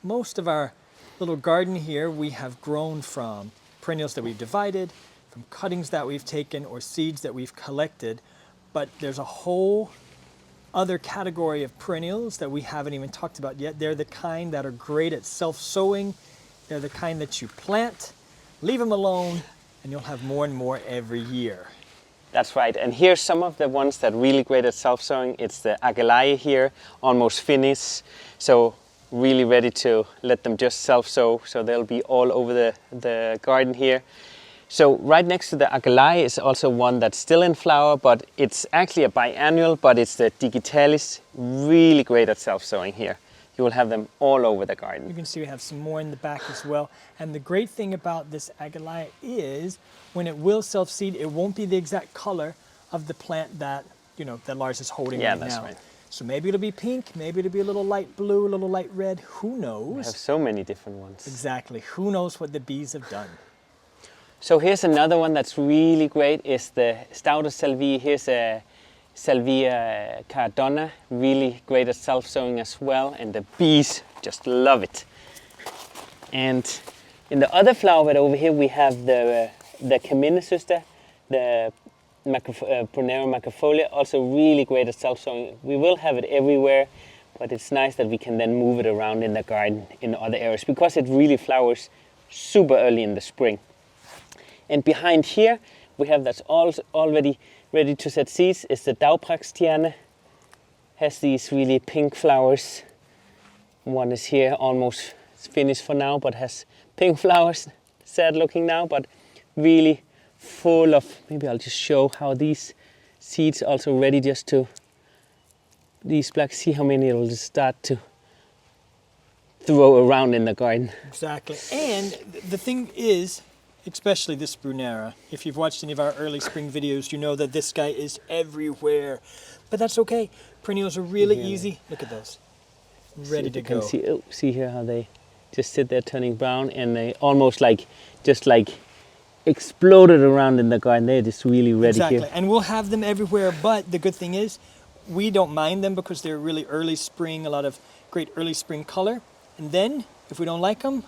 most of our little garden here we have grown from perennials that we've divided, from cuttings that we've taken, or seeds that we've collected. But there's a whole other category of perennials that we haven't even talked about yet. They're the kind that are great at self-sowing. They're the kind that you plant, leave them alone, and you'll have more and more every year. That's right, and here's some of the ones that are really great at self-sowing. It's the Aquilegia here, almost finished, so really ready to let them just self-sow, so they'll be all over the garden here. So right next to the Aquilegia is also one that's still in flower, but it's actually a biannual, but it's the Digitalis, really great at self-sowing here. You will have them all over the garden. You can see we have some more in the back as well. And the great thing about this Aquilegia is when it will self-seed, it won't be the exact color of the plant that, that Lars is holding right now. Yeah, that's right. So maybe it'll be pink, maybe it'll be a little light blue, a little light red, who knows? We have so many different ones. Exactly, who knows what the bees have done. So here's another one that's really great, is the stoutest Salvia. Here's a Salvia Caradonna, really great at self-sowing as well, and the bees just love it. And in the other flower bed over here we have the Campion sister, the Brunnera macrophylla, also really great at self-sowing. We will have it everywhere, but it's nice that we can then move it around in the garden in other areas because it really flowers super early in the spring. And behind here we have that's already ready to set seeds is the Daupraxtiane. Has these really pink flowers. One is here almost finished for now, but has pink flowers. Sad looking now, but really full of, maybe I'll just show how these seeds also ready just to, these black, see how many it'll just start to throw around in the garden. Exactly, and the thing is, especially this Brunnera, if you've watched any of our early spring videos, you know that this guy is everywhere. But that's okay. Perennials are really easy. Look at those. Ready to go. See here how they just sit there turning brown, and they almost just exploded around in the garden. They're just really ready here. Exactly, and we'll have them everywhere, but the good thing is we don't mind them because they're really early spring, a lot of great early spring color. And then, if we don't like them,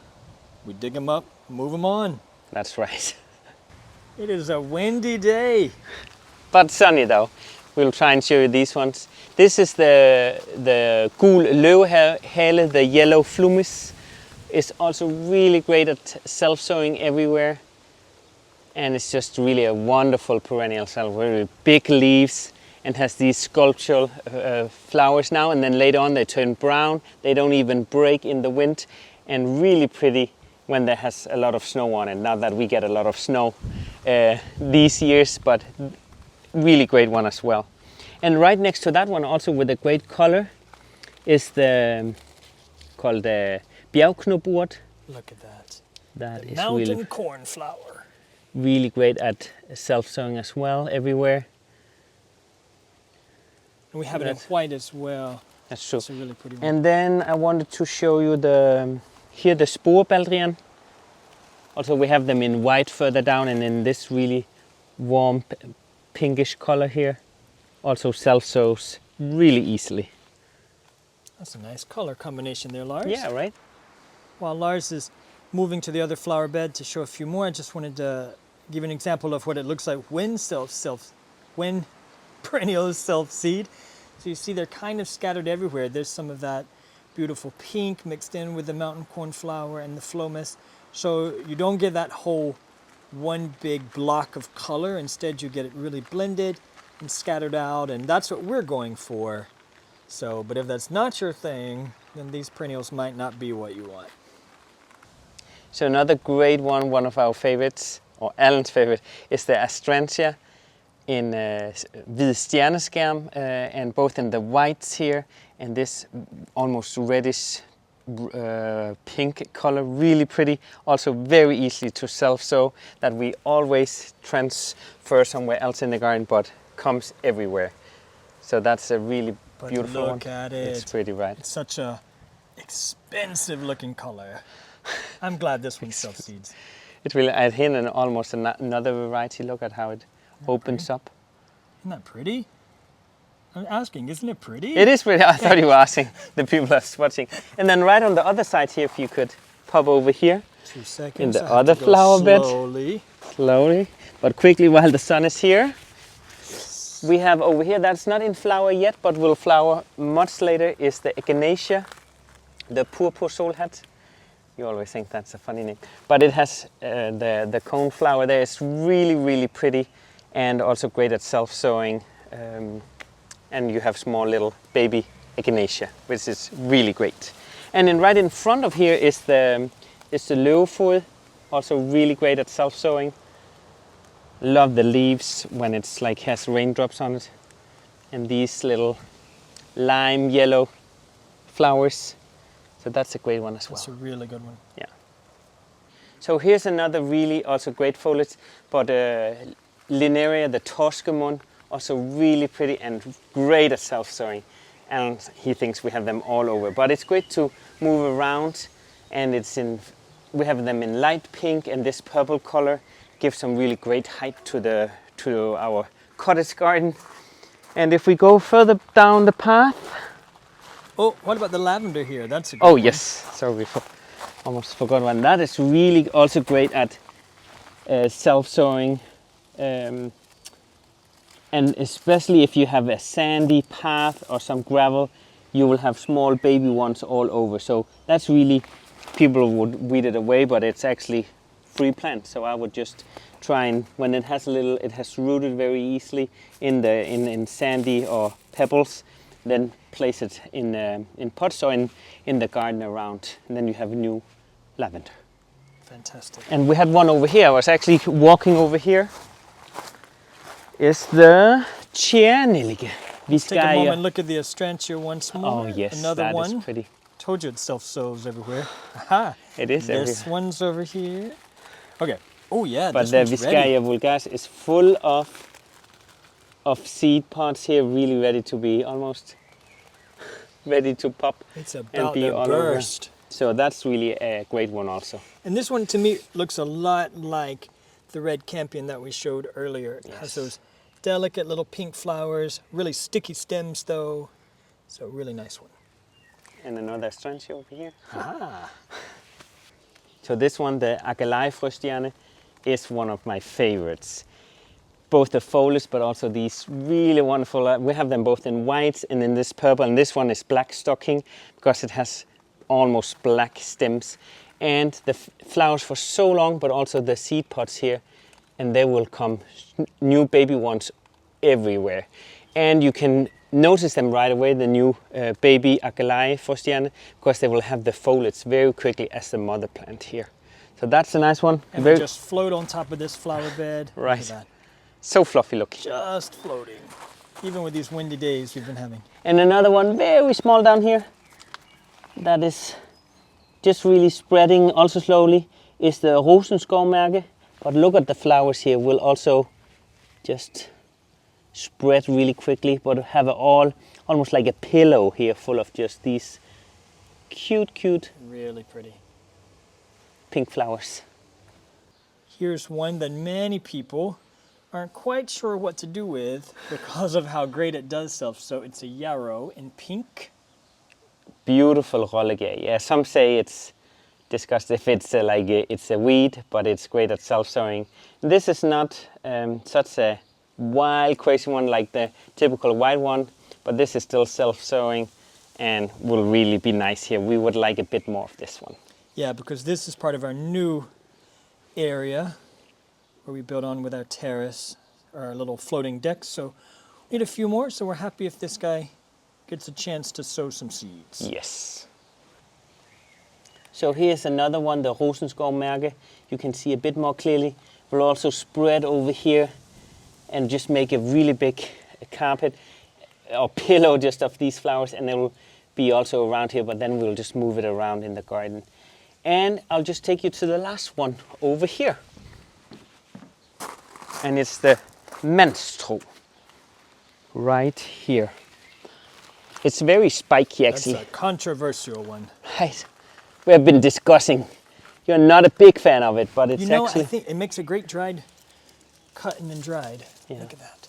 we dig them up, move them on. That's right. It is a windy day. But sunny though. We'll try and show you these ones. This is the gul løvehale, the yellow Phlomis. It's also really great at self-sowing everywhere. And it's just really a wonderful perennial cell, very big leaves and has these sculptural flowers now, and then later on they turn brown. They don't even break in the wind, and really pretty when there has a lot of snow on it. Not that we get a lot of snow these years, but really great one as well. And right next to that one, also with a great color, is called the Bjergknopurt. Look at that. That the is mountain really cornflower. Really great at self-sowing as well, everywhere. And we have it in white as well. That's true. It's a really pretty one. And then I wanted to show you the spore Valerian. Also we have them in white further down, and in this really warm pinkish color here. Also self-sows really easily. That's a nice color combination there, Lars. Yeah, right? While Lars is moving to the other flower bed to show a few more, I just wanted to give an example of what it looks like when perennials self-seed. So you see they're kind of scattered everywhere. There's some of that beautiful pink mixed in with the mountain cornflower and the Phlomis. So you don't get that whole one big block of color. Instead you get it really blended and scattered out, and that's what we're going for. So, but if that's not your thing, then these perennials might not be what you want. So another great one of our favorites, or Alan's favorite, is the Astrantia in hvid stjerneskærm, and both in the whites here and this almost reddish pink color, really pretty. Also very easily to self-sow, that we always transfer somewhere else in the garden, but comes everywhere. So that's a really beautiful one. Look at it. It's pretty, right? It's such a expensive looking color. I'm glad this one self-seeds. It really, I hit almost another variety. Look at how it opens up. Isn't that pretty? I'm asking, isn't it pretty? It is pretty. I thought you were asking the people that's watching. And then right on the other side here, if you could pop over here. 2 seconds. In the I have other to go flower bed. Slowly, but quickly while the sun is here. We have over here, that's not in flower yet, but will flower much later, is the Echinacea, the purple soul hat. You always think that's a funny name. But it has the coneflower there. It's really, really pretty and also great at self-sowing. And you have small little baby Echinacea, which is really great. And then right in front of here is the løvefod, also really great at self-sowing. Love the leaves when it's like has raindrops on it. And these little lime yellow flowers. So that's a great one as well. That's a really good one. Yeah. So here's another really also great foliage, but Linearia, the Toscamon, also really pretty and great at self-sowing. And he thinks we have them all over. But it's great to move around, and we have them in light pink, and this purple color gives some really great height to our cottage garden. And if we go further down the path. Oh, what about the lavender here? That's a good Oh one. yes, sorry, almost forgot one. That is really also great at self-sowing. And especially if you have a sandy path or some gravel, you will have small baby ones all over. So that's really, people would weed it away, but it's actually free plant. So I would just try and, when it has rooted very easily in sandy or pebbles, then place it in pots or in the garden around, and then you have a new lavender. Fantastic. And we had one over here. I was actually walking over here. Is the Perennial Let's take a moment Viscaria. and look at the Astrantia once more. Oh yes, Another that one. is pretty. Told you it self-sows everywhere. Aha. It is This everywhere. one's over here. Okay. Oh yeah, But this the one's ready. Viscaria vulgaris is full of seed pods here, really ready to be almost ready to pop It's and about be to all burst. over. So that's really a great one also. And this one to me looks a lot like the red Campion that we showed earlier. It has Yes. those delicate little pink flowers, really sticky stems though. So really nice one. And another Astrantia over here. Aha. So this one, the Aquilegia, is one of my favorites. Both the foliage, but also these really wonderful, we have them both in white and in this purple, and this one is black stocking because it has almost black stems. And the flowers for so long, but also the seed pods here, and they will come new baby ones everywhere. And you can notice them right away, the new baby Aquilegia, because they will have the foliage very quickly as the mother plant here. So that's a nice one. And they just float on top of this flower bed. Look Right. at that. So fluffy looking. Just floating. Even with these windy days we've been having. And another one very small down here, that is just really spreading also slowly, is the Rosenskovmærke. But look at the flowers here, will also just spread really quickly, but have almost like a pillow here full of just these cute Really pretty. pink flowers. Here's one that many people aren't quite sure what to do with because of how great it does self-sow. It's a yarrow in pink. Beautiful Rollige. Yeah, some say it's discussed if it's it's a weed, but it's great at self-sowing. This is not such a wild, crazy one like the typical white one, but this is still self-sowing and will really be nice here. We would like a bit more of this one. Yeah, because this is part of our new area where we build on with our terrace, our little floating decks. So we need a few more, so we're happy if this guy gets a chance to sow some seeds. Yes. So here's another one, the Rosenskovmærke. You can see a bit more clearly. Will also spread over here and just make a really big carpet or pillow just of these flowers, and it will be also around here, but then we'll just move it around in the garden. And I'll just take you to the last one over here. And it's the Menstro right here. It's very spiky actually. That's a controversial one. Right. We have been discussing. You're not a big fan of it, but it's You know, actually... I think it makes a great dried, cut and then dried. Yeah. Look at that.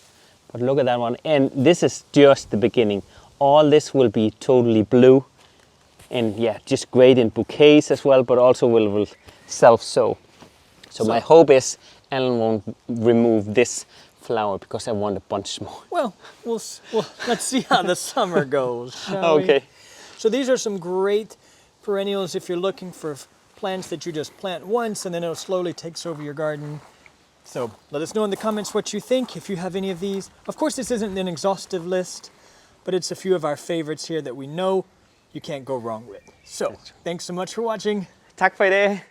But look at that one. And this is just the beginning. All this will be totally blue. And yeah, just great in bouquets as well, but also will self-sow. So my hope is Alan won't remove this flower because I want a bunch more. Well, let's see how the summer goes, shall we? Okay. So these are some great perennials if you're looking for plants that you just plant once and then it'll slowly takes over your garden. So let us know in the comments what you think, if you have any of these. Of course, this isn't an exhaustive list, but it's a few of our favorites here that we know you can't go wrong with. So, thanks so much for watching. Tak for i dag.